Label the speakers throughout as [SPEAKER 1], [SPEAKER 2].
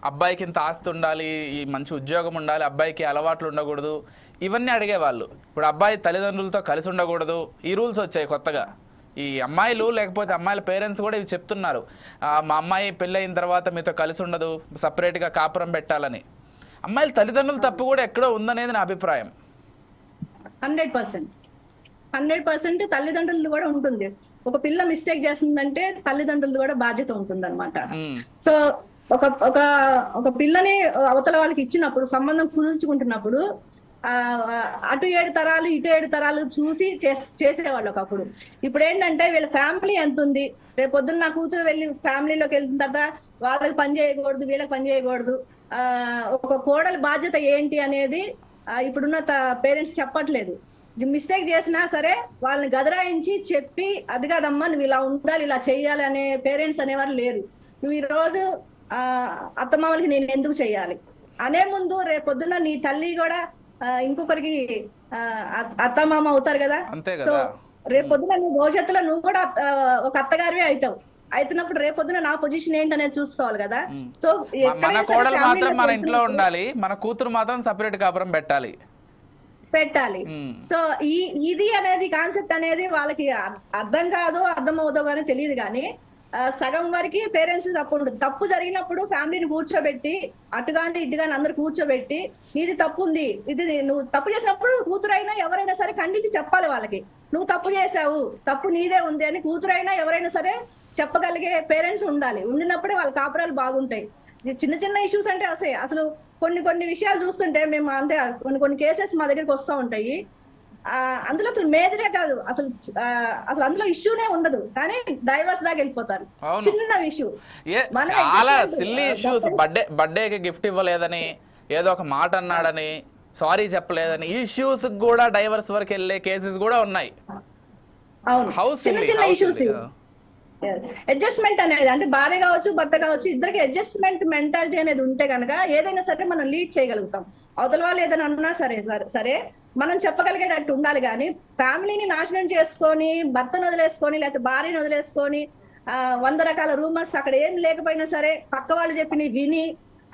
[SPEAKER 1] అబ్బాయికి ఇంత ఆస్తి ఉండాలి, ఈ మంచి ఉద్యోగం ఉండాలి, అబ్బాయికి అలవాట్లు ఉండకూడదు, ఇవన్నీ అడిగేవాళ్ళు. ఇప్పుడు అబ్బాయి తల్లిదండ్రులతో కలిసి ఉండకూడదు, ఈ రూల్స్ వచ్చాయి కొత్తగా. ఈ అమ్మాయిలు లేకపోతే అమ్మాయిల పేరెంట్స్ కూడా ఇవి చెప్తున్నారు, మా అమ్మాయి పెళ్ళి అయిన తర్వాత మీతో కలిసి ఉండదు, సపరేట్గా కాపురం పెట్టాలని. అమ్మాయిల తల్లిదండ్రుల తప్పు కూడా ఎక్కడో ఉందనేది నా అభిప్రాయం.
[SPEAKER 2] 100% తల్లిదండ్రులు కూడా ఉంటుంది. ఒక పిల్ల మిస్టేక్ చేస్తుందంటే తల్లిదండ్రులు కూడా బాధ్యత ఉంటుంది అనమాట. సో ఒక ఒక ఒక పిల్లని అవతల వాళ్ళకి ఇచ్చినప్పుడు, సంబంధం కుదుర్చుకుంటున్నప్పుడు అటు 7 తరాలు ఇటు 7 తరాలు చూసి చేసేవాళ్ళు ఒకప్పుడు. ఇప్పుడు ఏంటంటే వీళ్ళ ఫ్యామిలీ ఎంత ఉంది, రేపు పొద్దున్న నా కూతురు వెళ్ళి ఫ్యామిలీలోకి వెళ్ళిన తర్వాత వాళ్ళకి పని చేయకూడదు, వీళ్ళకి పని చేయకూడదు, ఒక కోడలి బాధ్యత ఏంటి అనేది ఇప్పుడున్న పేరెంట్స్ చెప్పట్లేదు. మిస్టేక్ చేసినా సరే వాళ్ళని గదరాయించి చెప్పి, అది కాదమ్మా నువ్వు ఇలా ఉండాలి, ఇలా చెయ్యాలి అనే పేరెంట్స్ అనేవారు లేరు. నువ్వు ఈ రోజు అత్తమామలకి నేను ఎందుకు చెయ్యాలి అనే ముందు రేపు పొద్దున్న నీ తల్లి కూడా ఇంకొకరికి అత్తమామ అవుతారు కదా. సో రేపు పొద్దున నీ భవిష్యత్తులో నువ్వు కూడా ఒక అత్తగారివే అవుతావు. అవుతున్నప్పుడు రేపు పొద్దున నా పొజిషన్ ఏంటనేది చూసుకోవాలి కదా. సో
[SPEAKER 1] మన కోడలు మాత్రం మన ఇంట్లో ఉండాలి, మన కూతురు మాత్రం సపరేట్ కాపురం పెట్టాలి.
[SPEAKER 2] సో ఇది అనేది కాన్సెప్ట్ అనేది వాళ్ళకి అర్థం కాదు, అర్థం అవుదో కానీ తెలియదు. కానీ సగం వరకు పేరెంట్స్ తప్పు ఉండదు. తప్పు జరిగినప్పుడు ఫ్యామిలీని కూర్చోబెట్టి, అటుగాని ఇటుగాని అందరు కూర్చోబెట్టి, నీది తప్పు ఉంది, ఇది నువ్వు తప్పు చేసినప్పుడు కూతురైనా ఎవరైనా సరే ఖండించి చెప్పాలి వాళ్ళకి. నువ్వు తప్పు చేసావు, తప్పు నీదే ఉంది అని కూతురైనా ఎవరైనా సరే చెప్పగలిగే పేరెంట్స్ ఉండాలి. ఉండినప్పుడే వాళ్ళ కాపురాలు బాగుంటాయి. చిన్న చిన్న ఇష్యూస్ అంటే అసలు కొన్ని విషయాలు చూస్తుంటే మేము అంటే కొన్ని కేసెస్ మా దగ్గరికి వస్తూ ఉంటాయి. అందులో అసలు మేజరే కాదు, అసలు అందులో ఇష్యూనే ఉండదు, కానీ డైవర్స్ దాకా వెళ్ళిపోతారు. చిన్న ఇష్యూ,
[SPEAKER 1] చాలా సిల్లీ ఇష్యూస్. బర్త్డేకి గిఫ్ట్ ఇవ్వలేదని, ఏదో ఒక మాట అన్నాడని, సారీ చెప్పలేదని, ఈ ఇష్యూస్ కూడా డైవర్స్ వరకు వెళ్ళే కేసెస్ కూడా ఉన్నాయి.
[SPEAKER 2] చిన్న చిన్న ఇష్యూస్. అడ్జస్ట్మెంట్ అనేది అంటే భార్య కావచ్చు భర్త కావచ్చు, ఇద్దరికి అడ్జస్ట్మెంట్ మెంటాలిటీ అనేది ఉంటే కనుక ఏదైనా సరే మనం లీడ్ చేయగలుగుతాం. అవతల వాళ్ళు ఏదైనా అన్నా సరే మనం చెప్పగలిగేటట్టు ఉండాలి. కానీ ఫ్యామిలీని నాశనం చేసుకొని, భర్తను వదిలేసుకొని, లేకపోతే భార్యను వదిలేసుకొని 100 రకాల రూమర్స్ అక్కడ ఏం లేకపోయినా సరే పక్క వాళ్ళు చెప్పినవి విని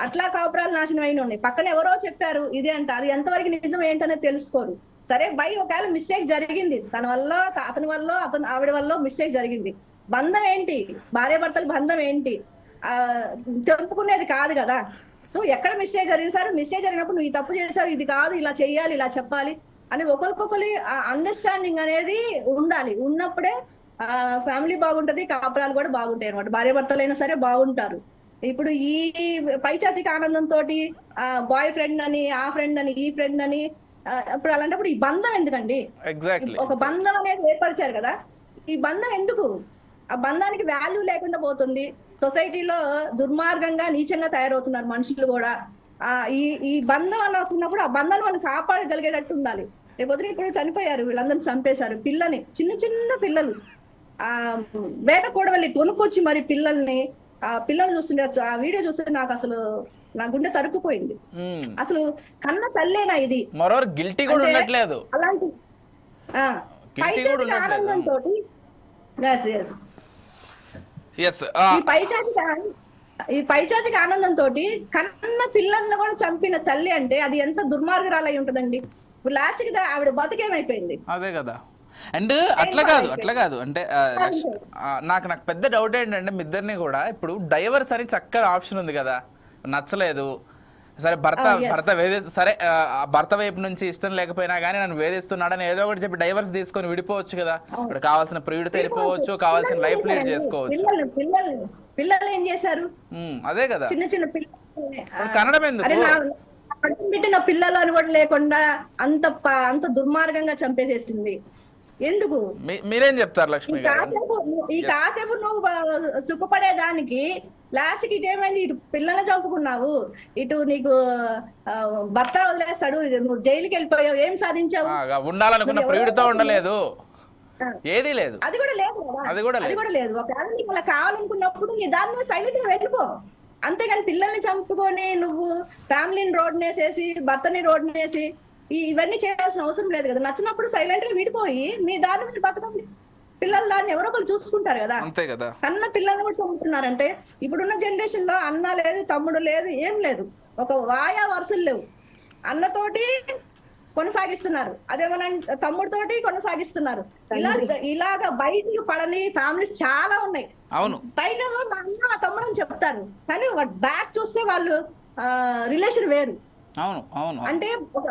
[SPEAKER 2] అట్లా కాపురాలు నాశనం అయిన ఉన్నాయి. పక్కన ఎవరో చెప్పారు ఇది అంటే అది ఎంతవరకు నిజం ఏంటనేది తెలుసుకోరు. సరే ఒకవేళ మిస్టేక్ జరిగింది, తన వల్ల అతని వల్ల ఆవిడ వల్ల మిస్టేక్ జరిగింది, బంధం ఏంటి, భార్యాభర్తల బంధం ఏంటి తెలుపుకునేది కాదు కదా. సో ఎక్కడ మిస్టేక్ జరిగింది సార్, మిస్టేక్ జరిగినప్పుడు నువ్వు ఈ తప్పు చేసావు, ఇది కాదు, ఇలా చెయ్యాలి, ఇలా చెప్పాలి అని ఒకరికొకరి అండర్స్టాండింగ్ అనేది ఉండాలి. ఉన్నప్పుడే ఫ్యామిలీ బాగుంటది, కాపురాలు కూడా బాగుంటాయి అనమాట. భార్యాభర్తలైనా సరే బాగుంటారు. ఇప్పుడు ఈ పైచాచిక ఆనందంతో బాయ్ ఫ్రెండ్ అని, ఆ ఫ్రెండ్ అని, ఈ ఫ్రెండ్ అని, ఇప్పుడు అలాంటప్పుడు ఈ బంధం ఎందుకండి? ఒక బంధం అనేది ఏర్పరిచారు కదా, ఈ బంధం ఎందుకు? ఆ బంధానికి వాల్యూ లేకుండా పోతుంది. సొసైటీలో దుర్మార్గంగా నీచంగా తయారవుతున్నారు మనుషులు కూడా. ఈ బంధం అనుకున్నప్పుడు ఆ బంధాన్ని మనం కాపాడగలిగేటట్టు ఉండాలి. రేపొద్దున ఇప్పుడు చనిపోయారు, వీళ్ళందరూ చంపేశారు పిల్లని, చిన్న చిన్న పిల్లలు వేట కూడవల్లి కొనుక్కొచ్చి మరి పిల్లల్ని, ఆ పిల్లలు చూస్తుంటే ఆ వీడియో చూస్తే నాకు అసలు నా గుండె తరుక్కుపోయింది. అసలు కన్న తల్లేనా ఇది?
[SPEAKER 1] అలాంటి
[SPEAKER 2] పైచాచిక ఆనందంతో ఈ పైచాచిక ఆనందంతో కన్న పిల్లల్ని కూడా చంపిన తల్లి అంటే అది ఎంత దుర్మార్గరాలై ఉంటదండి. లాస్ట్ కి ఆవిడ బతికేమైపోయింది.
[SPEAKER 1] అదే కదా. అండ్ అట్లా కాదు అంటే నాకు పెద్ద డౌట్ ఏంటంటే మీ ఇద్దరిని కూడా, ఇప్పుడు డైవర్స్ అని చక్కగా ఆప్షన్ ఉంది కదా, నచ్చలేదు సరే భర్త సరే భర్త వైపు నుంచి ఇష్టం లేకపోయినా కానీ నన్ను వేధిస్తున్నాడని ఏదో ఒకటి చెప్పి డైవర్స్ తీసుకొని విడిపోవచ్చు కదా. ఇప్పుడు కావాల్సిన ప్రియుడితో వెళ్ళిపోవచ్చు, కావాల్సిన లైఫ్ లీడ్ చేసుకోవచ్చు.
[SPEAKER 2] పిల్లలు ఏం చేశారు?
[SPEAKER 1] అదే కదా,
[SPEAKER 2] చిన్న చిన్న పిల్లలు
[SPEAKER 1] కనడం ఎందుకు?
[SPEAKER 2] పెట్టిన పిల్లలు అని కూడా లేకుండా అంత దుర్మార్గంగా చంపేసేసింది ఎందుకు?
[SPEAKER 1] మీరేం చెప్తారు లక్ష్మి గారు?
[SPEAKER 2] ఈ కాసేపు నువ్వు సుఖపడేదానికి లాస్ట్ కి ఇదేమైంది, ఇటు పిల్లల్ని చంపుకున్నావు, ఇటు నీకు భర్త వదిలేస్తాడు, నువ్వు జైలుకి వెళ్ళిపోయావు, ఏం సాధించావు?
[SPEAKER 1] ఉండాలనుకున్న ప్రియుడితో ఉండలేదు, ఏది లేదు,
[SPEAKER 2] అది కూడా లేదు. ఒకవేళ నీకు అలా కావాలనుకున్నప్పుడు నీ దాన్ని నువ్వు సైలెంట్ గా వెళ్ళిపో. అంతేగాని పిల్లల్ని చంపుకొని నువ్వు ఫ్యామిలీని రోడ్నేసేసి భర్తని రోడ్నేసి ఇవన్నీ చేయాల్సిన అవసరం లేదు కదా. నచ్చినప్పుడు సైలెంట్ గా విడిపోయి మీ దారి మీరు బతకండి. పిల్లలు దాన్ని ఎవరో ఒకరు చూసుకుంటారు కదా.
[SPEAKER 1] అంతే కదా.
[SPEAKER 2] కన్న పిల్లల్ని కూడా చంపుతున్నారంటే ఇప్పుడున్న జనరేషన్ లో అన్న లేదు, తమ్ముడు లేదు, ఏం లేదు, ఒక వాయా వరుసలు లేవు. అన్నతోటి కొనసాగిస్తున్నారు, అదేమన్నా తమ్ముడితోటి కొనసాగిస్తున్నారు. ఇలాగా బయటికి పడని ఫ్యామిలీస్ చాలా ఉన్నాయి.
[SPEAKER 1] అవును,
[SPEAKER 2] పైన మా అన్న తమ్ముడు అని చెప్తారు, కానీ బ్యాక్ చూస్తే వాళ్ళు రిలేషన్ వేరు.
[SPEAKER 1] అవును అవును,
[SPEAKER 2] అంటే ఒక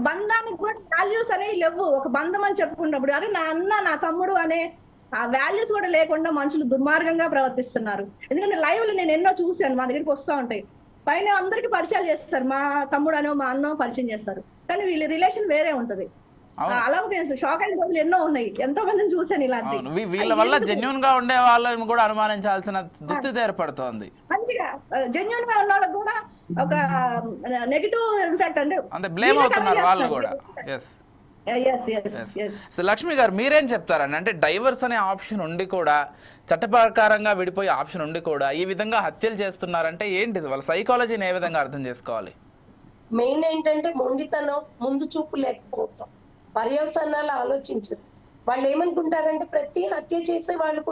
[SPEAKER 2] బంధానికి కూడా వాల్యూస్ అనేవి లేవు. ఒక బంధం అని చెప్పుకున్నప్పుడు అరే నా అన్న నా తమ్ముడు అనే ఆ వాల్యూస్ కూడా లేకుండా మనుషులు దుర్మార్గంగా ప్రవర్తిస్తున్నారు. ఎందుకంటే లైవ్ లో నేను ఎన్నో చూశాను, మా దగ్గరికి వస్తూ ఉంటాయి. పైన అందరికి పరిచయాలు చేస్తారు, మా తమ్ముడు అనో మా అన్నో పరిచయం చేస్తారు, కానీ వీళ్ళ రిలేషన్ వేరే ఉంటది. అలా షాక్ అయిన రోజులు ఎన్నో ఉన్నాయి, ఎంతో మందిని చూశాను ఇలాంటి.
[SPEAKER 1] వీళ్ళ వల్ల జెన్యూన్ గా ఉండే వాళ్ళని కూడా అనుమానించాల్సిన దుస్థితి ఏర్పడుతోంది.
[SPEAKER 2] మంచిగా జెన్యూన్ గా ఉన్న వాళ్ళకి కూడా ఒక నెగిటివ్ ఇంపాక్ట్
[SPEAKER 1] అంటే బ్లేమ్ అవుతున్నారు వాళ్ళు కూడా. సో లక్ష్మి గారు మీరేం చెప్తారండి? అంటే డైవర్స్ అనే ఆప్షన్ ఉండి కూడా, చట్ట ప్రకారంగా విడిపోయే ఆప్షన్ ఉండి కూడా ఈ విధంగా హత్యలు చేస్తున్నారంటే ఏంటి, వాళ్ళ సైకాలజీని ఏ విధంగా అర్థం చేసుకోవాలి?
[SPEAKER 3] మెయిన్ ఏంటంటే మొండితనం, ముందు చూపు లేకపోవటం, పర్యవసానాలు ఆలోచించరు. వాళ్ళు ఏమనుకుంటారంటే ప్రతి హత్య చేసే వాళ్ళు